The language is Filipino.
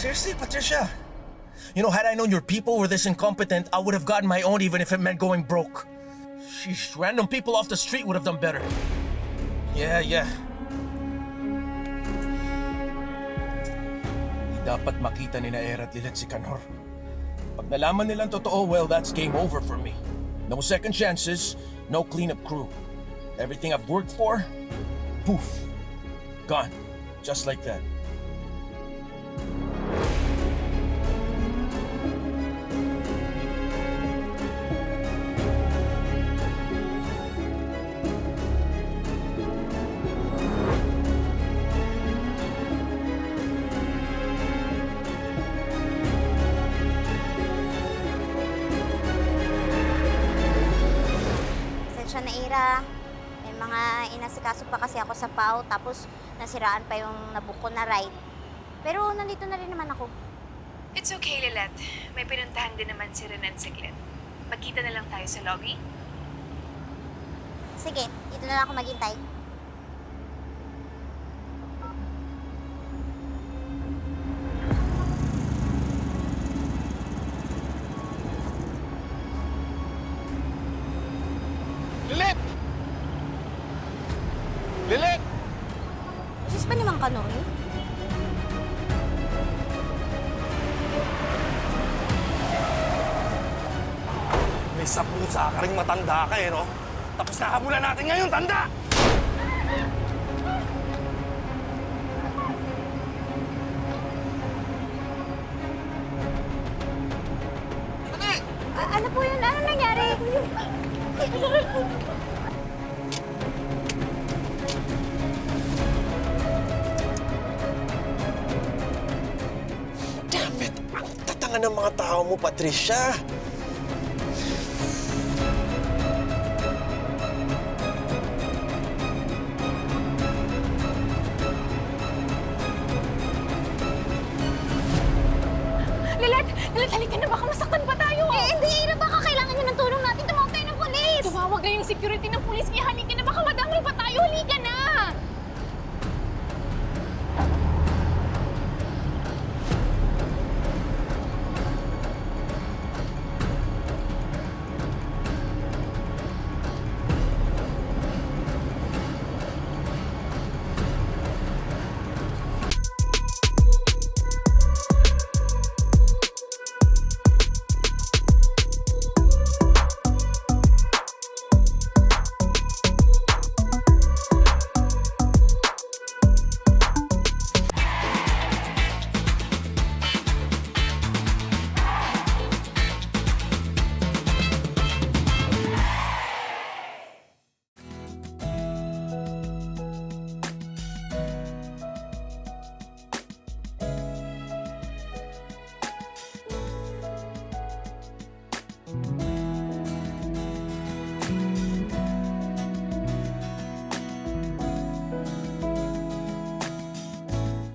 Seriously, Patricia? You know, had I known your people were this incompetent, I would have gotten my own even if it meant going broke. Sheesh, random people off the street would have done better. Yeah. Di dapat makita ni Naera at Lilet si Kanor. Pag nalaman nilang totoo, well, that's game over for me. No second chances, no cleanup crew. Everything I've worked for, poof, gone. Just like that. Pasensya na, Ira. May mga inasikaso pa kasi ako sa PAO, tapos nasiraan pa yung nabook ko na ride. Pero nandito na rin naman ako. It's okay, Lilet. May pinuntahan din naman si Renan saglit. Magkita na lang tayo sa lobby. Sige, dito na lang ako maghintay. Lilet! Lilet! Sis pa naman ka, Noy? May sapusa ka ring matanda ka no? Tapos nahabulan natin ngayon, tanda! Ano po yun? Ano nangyari? Damn it! Tatanga ng mga tao mo, Patricia! Lilet! Lilet, halika na. Baka masaktan pa tayo. Hindi, Ira. Baka kailangan niyo ng tulong natin. Tumawag tayo ng polis. Tumawag na yung security ng pulis. Halika na.